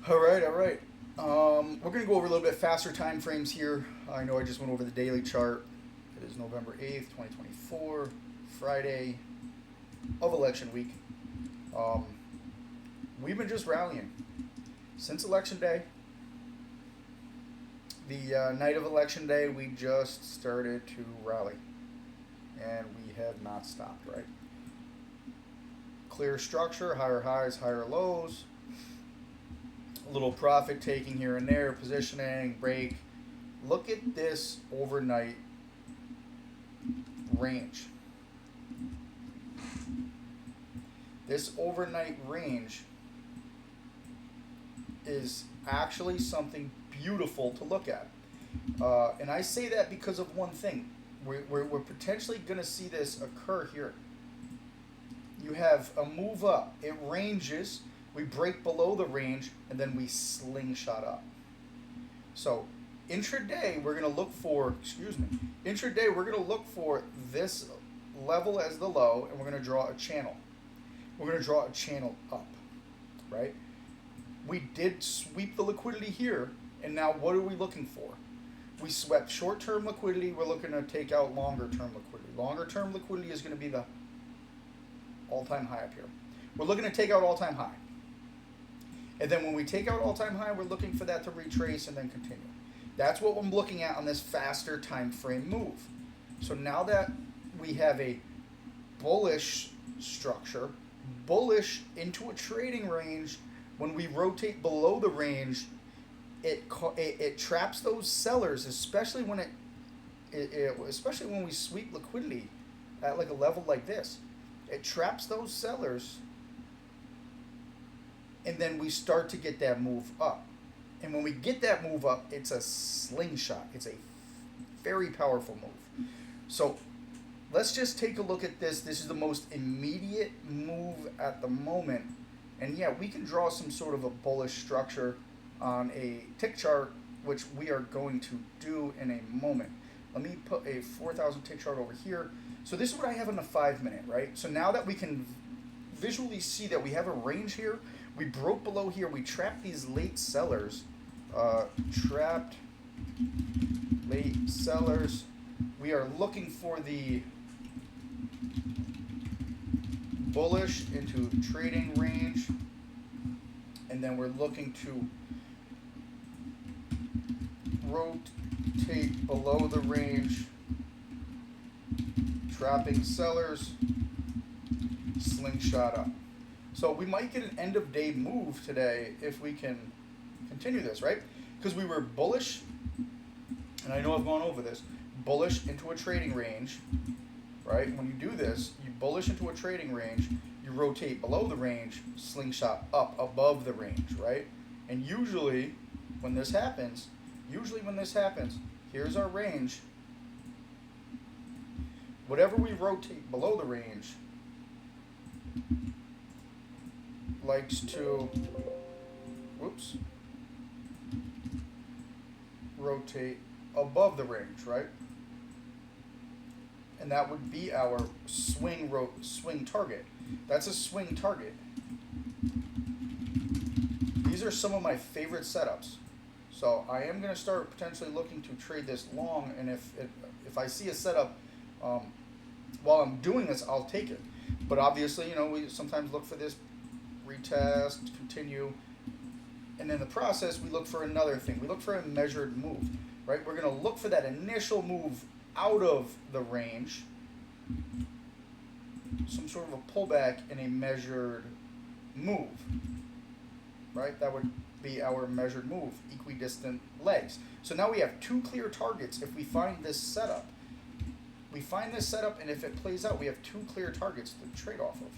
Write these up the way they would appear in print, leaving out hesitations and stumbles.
All right, all right. We're going to go over a little bit faster time frames here. I know I just went over the daily chart. It is November 8th, 2024, Friday of election week. Um, we've been just rallying since election day. The night of election day, we just started to rally, and we have not stopped, right? Clear structure, higher highs, higher lows, a little profit taking here and there, positioning, break. Look at this overnight range. This overnight range is actually something beautiful to look at. And I say that because of one thing. We're potentially going to see this occur here. You have a move up, it ranges, we break below the range, and then we slingshot up. So intraday, we're going to look for, intraday, we're going to look for this level as the low, and we're going to draw a channel. We're going to draw a channel up, right? We did sweep the liquidity here, and now what are we looking for? We swept short-term liquidity, we're looking to take out longer-term liquidity. Longer-term liquidity is going to be the all-time high up here. We're looking to take out all-time high. And then when we take out all-time high, we're looking for that to retrace and then continue. That's what I'm looking at on this faster time frame move. So now that we have a bullish structure, bullish into a trading range, when we rotate below the range, it traps those sellers, especially when especially when we sweep liquidity at like a level like this. It traps those sellers, and then we start to get that move up. And when we get that move up, it's a slingshot. It's a very powerful move. So let's just take a look at this. This is the most immediate move at the moment. And yeah, we can draw some sort of a bullish structure on a tick chart, which we are going to do in a moment. Let me put a 4,000 tick chart over here. So this is what I have in the 5-minute, right? So now that we can visually see that we have a range here, we broke below here, we trapped these late sellers, trapped late sellers. We are looking for the bullish into trading range, and then we're looking to rotate below the range, trapping sellers, slingshot up. So we might get an end of day move today if we can continue this, right? Because we were bullish, and I know I've gone over this, bullish into a trading range, right? When you do this, you bullish into a trading range, you rotate below the range, slingshot up above the range, right? And usually when this happens, here's our range. Whatever we rotate below the range likes to, rotate above the range, right? And that would be our swing target. That's a swing target. These are some of my favorite setups. So I am going to start potentially looking to trade this long, and if I see a setup while I'm doing this, I'll take it. But obviously, we sometimes look for this retest, continue, and in the process, we look for another thing. We look for a measured move, right? We're going to look for that initial move out of the range, some sort of a pullback and a measured move, right? That would be our measured move, equidistant legs. So now we have two clear targets if we find this setup. We find this setup, and if it plays out, we have two clear targets to trade off of.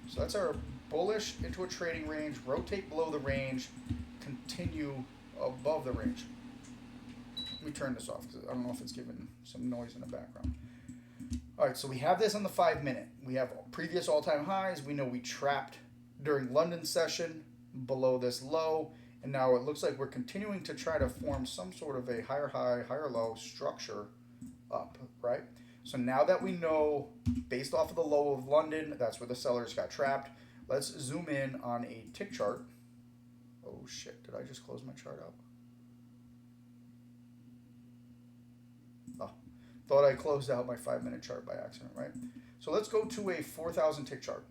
So that's our bullish into a trading range, rotate below the range, continue above the range. Let me turn this off because I don't know if it's giving some noise in the background. All right, so we have this on the 5-minute. We have previous all-time highs. We know we trapped during London session below this low, and now it looks like we're continuing to try to form some sort of a higher high, higher low structure up, right? So now that we know, based off of the low of London, that's where the sellers got trapped, let's zoom in on a tick chart Oh shit, did I just close my chart out? Oh, thought I closed out my 5-minute chart by accident, right? So let's go to a 4,000 tick chart.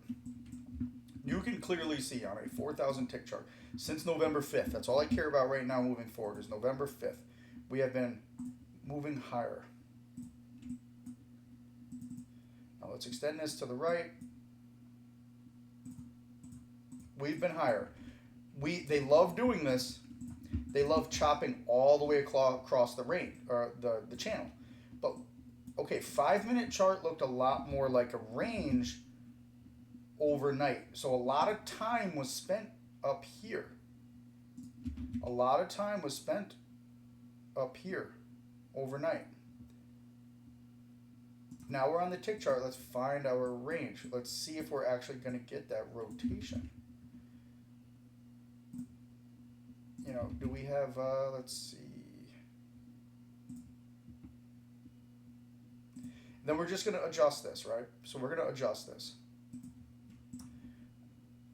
You can clearly see on a 4,000 tick chart since November 5th. That's all I care about right now moving forward is November 5th. We have been moving higher. Now let's extend this to the right. We've been higher. They love doing this. They love chopping all the way across the range or the channel. But okay, 5-minute chart looked a lot more like a range overnight. So a lot of time was spent up here. A lot of time was spent up here overnight. Now we're on the tick chart. Let's find our range. Let's see if we're actually going to get that rotation. You know, do we have, let's see. Then we're just going to adjust this, right? So we're going to adjust this.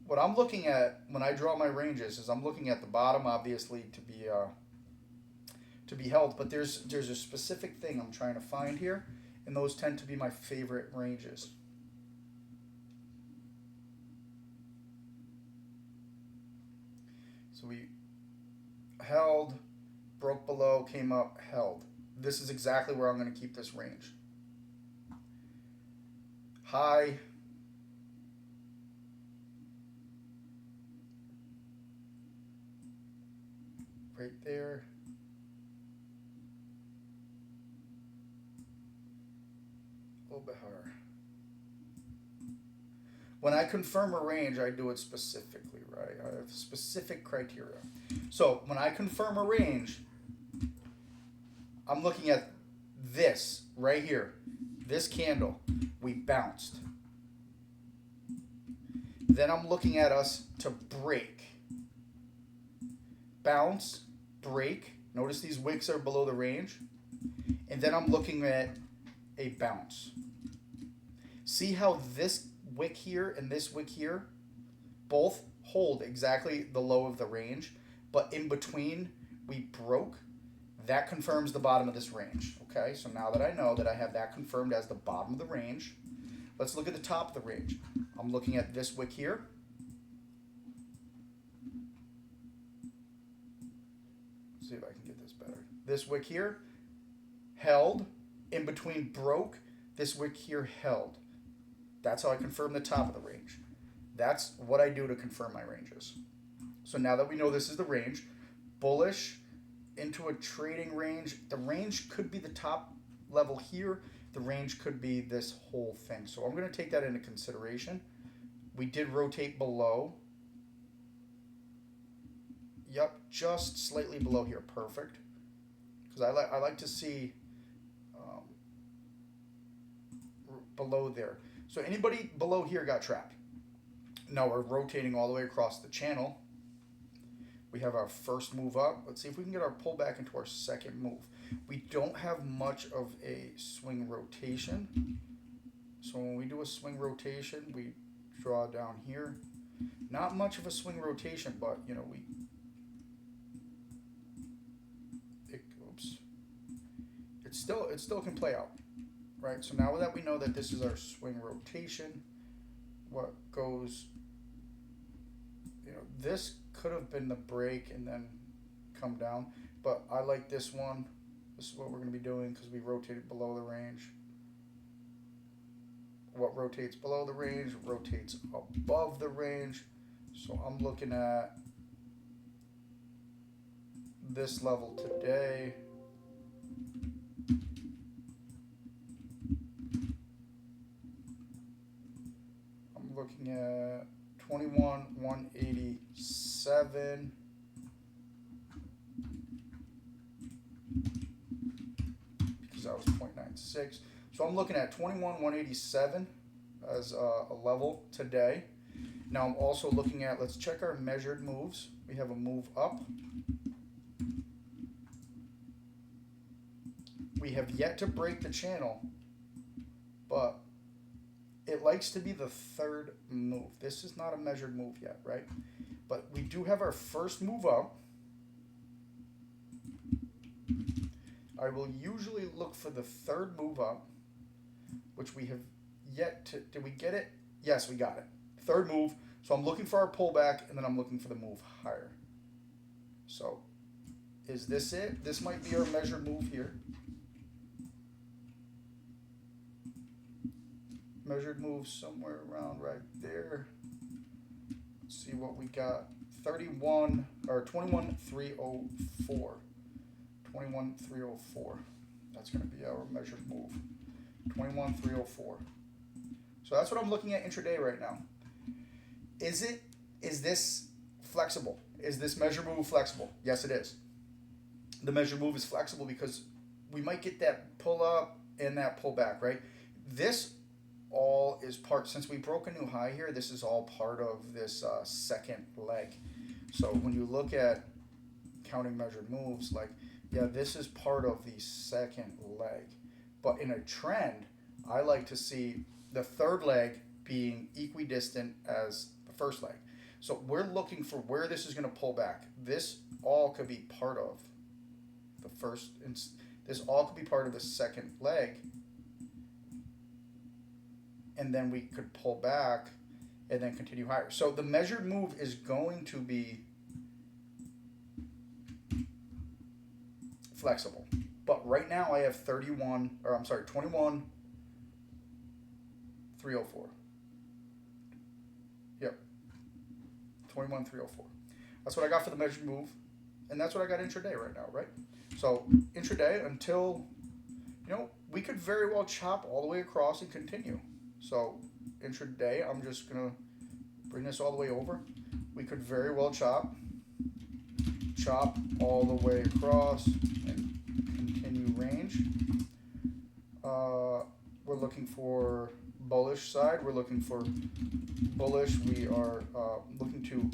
What I'm looking at when I draw my ranges is I'm looking at the bottom, obviously, to be held. But there's a specific thing I'm trying to find here, and those tend to be my favorite ranges. So we held, broke below, came up, held. This is exactly where I'm going to keep this range. High, right there. A little bit higher. When I confirm a range, I do it specifically, right? I have specific criteria. So when I confirm a range, I'm looking at this right here. This candle, we bounced. Then I'm looking at us to break. Bounce, break. Notice these wicks are below the range. And then I'm looking at a bounce. See how this wick here and this wick here both hold exactly the low of the range, but in between we broke. That confirms the bottom of this range. Okay, so now that I know that I have that confirmed as the bottom of the range, let's look at the top of the range. I'm looking at this wick here. Let's see if I can get this better. This wick here held, in between broke, this wick here held. That's how I confirm the top of the range. That's what I do to confirm my ranges. So now that we know this is the range, bullish into a trading range. The range could be the top level here. The range could be this whole thing. So I'm going to take that into consideration. We did rotate below. Yep, just slightly below here. Perfect. Because I like to see below there. So anybody below here got trapped. Now we're rotating all the way across the channel. We have our first move up. Let's see if we can get our pullback into our second move. We don't have much of a swing rotation. So when we do a swing rotation, we draw down here. Not much of a swing rotation, but you know, it still can play out. Right? So now that we know that this is our swing rotation, what goes, you know, this could have been the break and then come down, but I like this one. This is what we're going to be doing because we rotated below the range. What rotates below the range rotates above the range. So I'm looking at this level today. I'm looking at 21,187. Because that was 0.96. So I'm looking at 21,187 as a level today. Now I'm also looking at, let's check our measured moves. We have a move up. We have yet to break the channel, but it likes to be the third move. This is not a measured move yet, right? But we do have our first move up. I will usually look for the third move up, which we have yet to. Did we get it? Yes, we got it. Third move. So I'm looking for our pullback, and then I'm looking for the move higher. So is this it? This might be our measured move here. Measured move somewhere around right there. Let's see what we got. 31 or 21,304. 21,304. That's going to be our measured move. 21,304. So that's what I'm looking at intraday right now. Is this flexible? Is this measure move flexible? Yes, it is. The measure move is flexible because we might get that pull up and that pull back, right? This all is part, since we broke a new high here, this is all part of this second leg. So when you look at counting measured moves, like, yeah, this is part of the second leg. But in a trend, I like to see the third leg being equidistant as the first leg. So we're looking for where this is going to pull back. This all could be part of the first, this all could be part of the second leg. And then we could pull back and then continue higher. So the measured move is going to be flexible. But right now I have 21,304. Yep. 21,304. That's what I got for the measured move. And that's what I got intraday right now, right? So intraday until, we could very well chop all the way across and continue. So intraday, I'm just going to bring this all the way over. We could very well chop all the way across and continue range. We're looking for bullish side. We're looking for bullish. We are looking to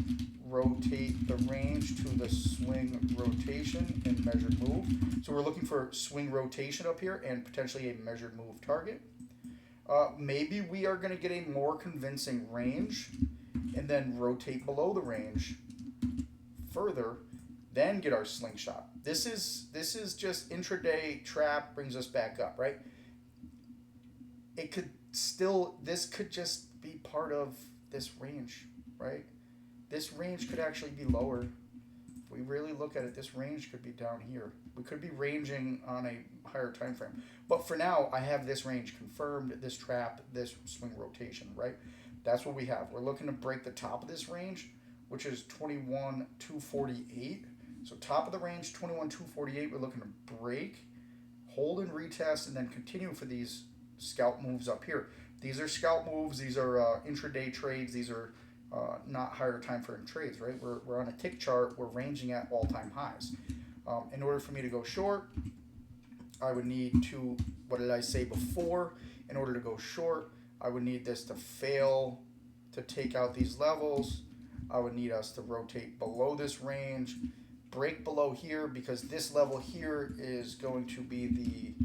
rotate the range to the swing rotation and measured move. So we're looking for swing rotation up here and potentially a measured move target. Maybe we are going to get a more convincing range and then rotate below the range further, then get our slingshot. This is just intraday trap, brings us back up, right? This could just be part of this range, right? This range could actually be lower. If we really look at it, this range could be down here. We could be ranging on a higher time frame. But for now, I have this range confirmed, this trap, this swing rotation, right? That's what we have. We're looking to break the top of this range, which is 21,248. So top of the range, 21,248, we're looking to break, hold and retest, and then continue for these scalp moves up here. These are scalp moves. These are intraday trades. These are not higher time frame trades, right? We're on a tick chart. We're ranging at all-time highs. In order for me to go short, I would need to, what did I say before? In order to go short, I would need this to fail to take out these levels. I would need us to rotate below this range, break below here, because this level here is going to be the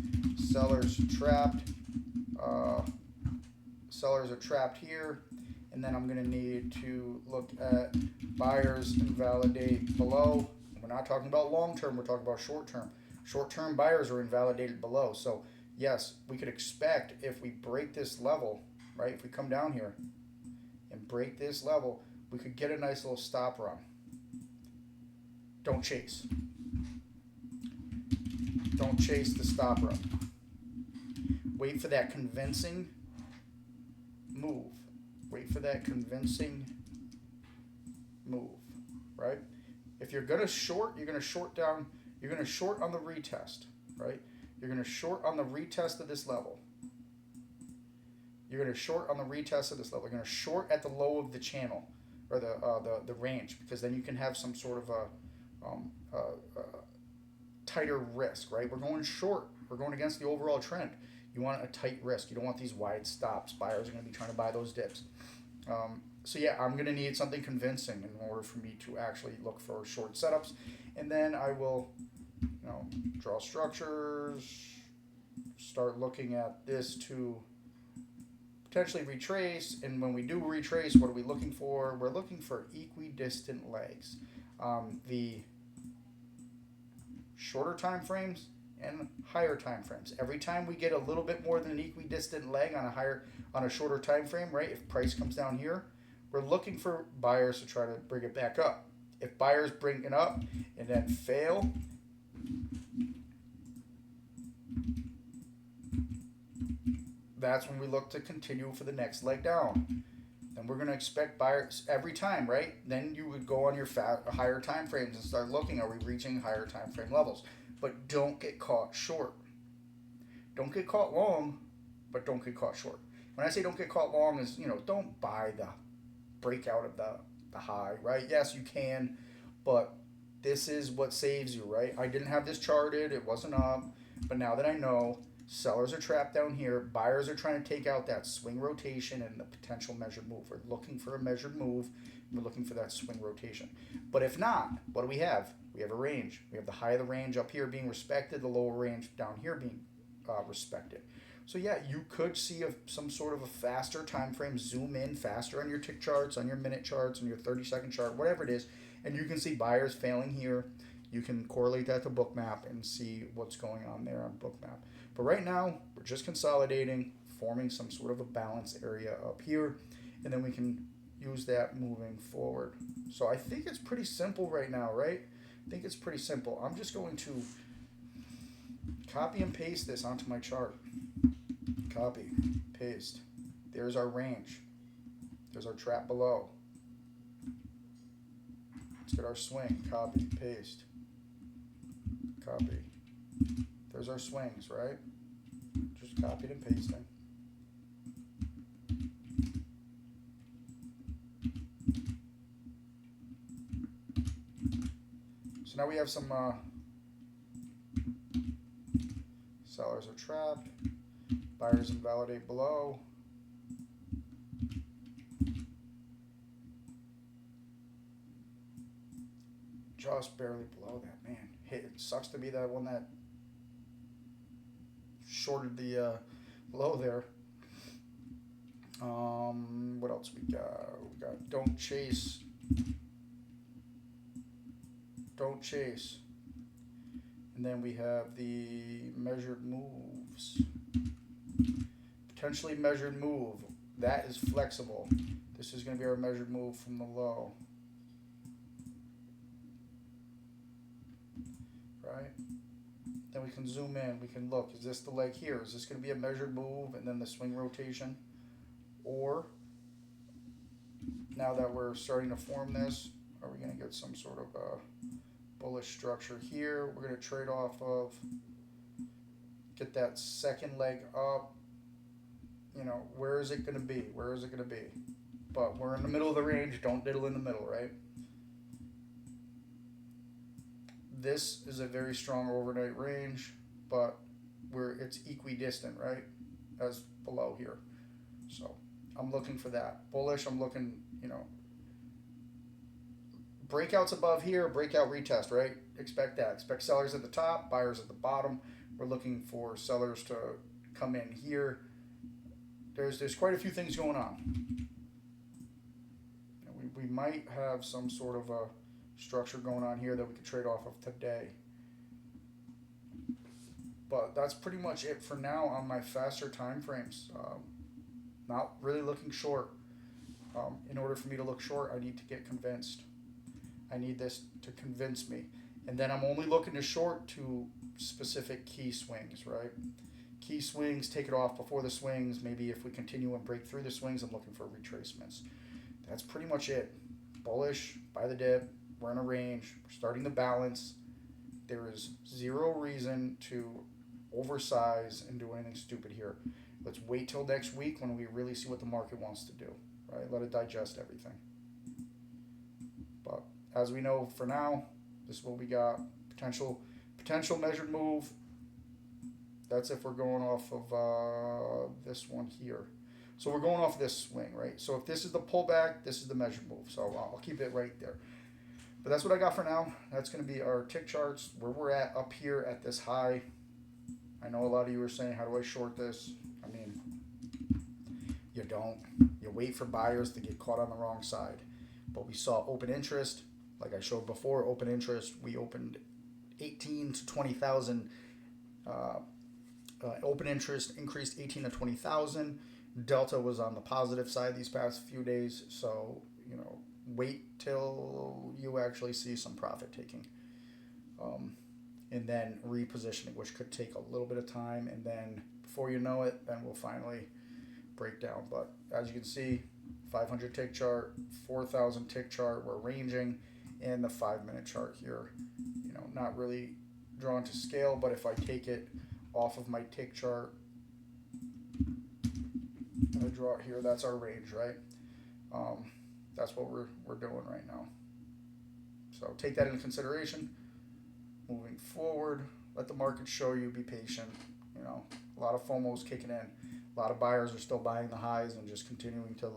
sellers trapped. Sellers are trapped here. And then I'm going to need to look at buyers invalidate below. We're not talking about long term, we're talking about short term. Short term buyers are invalidated below. So yes, we could expect if we break this level, right? If we come down here and break this level, we could get a nice little stop run. Don't chase. Don't chase the stop run. Wait for that convincing move. Wait for that convincing move, right? If you're going to short, you're going to short down, you're going to short on the retest, right? You're going to short on the retest of this level. You're going to short on the retest of this level. You're going to short at the low of the channel or the range, because then you can have some sort of a tighter risk, right? We're going short. We're going against the overall trend. You want a tight risk. You don't want these wide stops. Buyers are going to be trying to buy those dips. So yeah, I'm going to need something convincing in order for me to actually look for short setups. And then I will, draw structures, start looking at this to potentially retrace. And when we do retrace, what are we looking for? We're looking for equidistant legs. The shorter time frames and higher time frames. Every time we get a little bit more than an equidistant leg on a shorter time frame, right? If price comes down here, we're looking for buyers to try to bring it back up. If buyers bring it up and then fail, that's when we look to continue for the next leg down. And we're going to expect buyers every time, right? Then you would go on your higher time frames and start looking, are we reaching higher time frame levels? But don't get caught short. Don't get caught long, but don't get caught short. When I say don't get caught long is, don't buy the breakout of the high, right? Yes, you can, but this is what saves you, right? I didn't have this charted, it wasn't up, but now that I know, sellers are trapped down here, buyers are trying to take out that swing rotation and the potential measured move. We're looking for a measured move, we're looking for that swing rotation. But if not, what do we have? We have a range. We have the high of the range up here being respected, the lower range down here being respected. So yeah, you could see some sort of a faster time frame, zoom in faster on your tick charts, on your minute charts, on your 30-second chart, whatever it is, and you can see buyers failing here. You can correlate that to Bookmap and see what's going on there on Bookmap. But right now, we're just consolidating, forming some sort of a balance area up here, and then we can use that moving forward. So I think it's pretty simple right now, right? I think it's pretty simple. I'm just going to copy and paste this onto my chart. Copy, paste. There's our range. There's our trap below. Let's get our swing. Copy, paste. Copy. There's our swings, right? Just copied and pasting. So now we have some sellers are trapped. Buyers invalidate below. Just barely below that, man. It sucks to be that one that shorted the low there. What else we got? We got don't chase. Don't chase. And then we have the measured moves. Potentially measured move. That is flexible. This is going to be our measured move from the low. Right? Then we can zoom in. We can look. Is this the leg here? Is this going to be a measured move and then the swing rotation? Or, now that we're starting to form this, are we going to get some sort of a bullish structure here? We're going to trade off of, get that second leg up. Where is it going to be? Where is it going to be? But we're in the middle of the range. Don't diddle in the middle, right? This is a very strong overnight range, but it's equidistant, right? As below here. So I'm looking for that. Bullish, I'm looking, breakouts above here, breakout retest, right? Expect that. Expect sellers at the top, buyers at the bottom. We're looking for sellers to come in here. There's quite a few things going on. We might have some sort of a structure going on here that we could trade off of today. But that's pretty much it for now on my faster time frames. Not really looking short. In order for me to look short, I need to get convinced. I need this to convince me. And then I'm only looking to short to specific key swings, right? Key swings, take it off before the swings. Maybe if we continue and break through the swings, I'm looking for retracements. That's pretty much it. Bullish, buy the dip. We're in a range. We're starting to balance. There is zero reason to oversize and do anything stupid here. Let's wait till next week when we really see what the market wants to do, right? Let it digest everything. But as we know for now, this is what we got. Potential measured move. That's if we're going off of this one here. So we're going off this swing, right? So if this is the pullback, this is the measured move. So I'll keep it right there. But that's what I got for now. That's going to be our tick charts, where we're at up here at this high. I know a lot of you are saying, how do I short this? I mean, You don't. You wait for buyers to get caught on the wrong side. But we saw open interest, like I showed before, open interest. We opened 18 to 20,000. Open interest increased 18 to 20,000. Delta was on the positive side these past few days. So, wait till you actually see some profit taking. And then repositioning, which could take a little bit of time. And then before you know it, then we'll finally break down. But as you can see, 500 tick chart, 4,000 tick chart, we're ranging, and the 5-minute chart here, not really drawn to scale, but if I take it off of my tick chart, I draw it here, that's our range, right? That's what we're doing right now. So take that into consideration. Moving forward, let the market show you, be patient. A lot of FOMO's kicking in. A lot of buyers are still buying the highs and just continuing to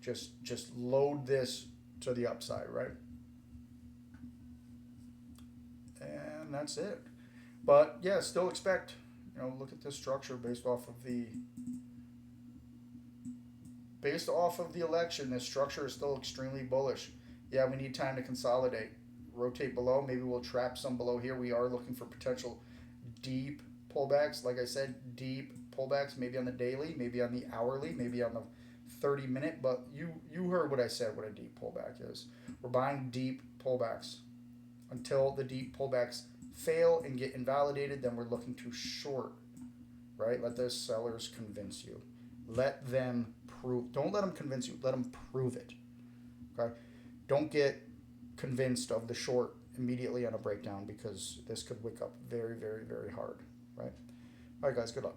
just load this to the upside, right? And that's it. But yeah, still expect, look at this structure based off of the election. This structure is still extremely bullish. Yeah, we need time to consolidate. Rotate below. Maybe we'll trap some below here. We are looking for potential deep pullbacks. Like I said, deep pullbacks, maybe on the daily, maybe on the hourly, maybe on the 30-minute. But you heard what I said, what a deep pullback is. We're buying deep pullbacks. Until the deep pullbacks fail and get invalidated, then we're looking to short, right? Let those sellers convince you. Let them prove. Don't let them convince you. Let them prove it. Okay? Don't get convinced of the short immediately on a breakdown, because this could wake up very, very, very hard, right? All right, guys, good luck.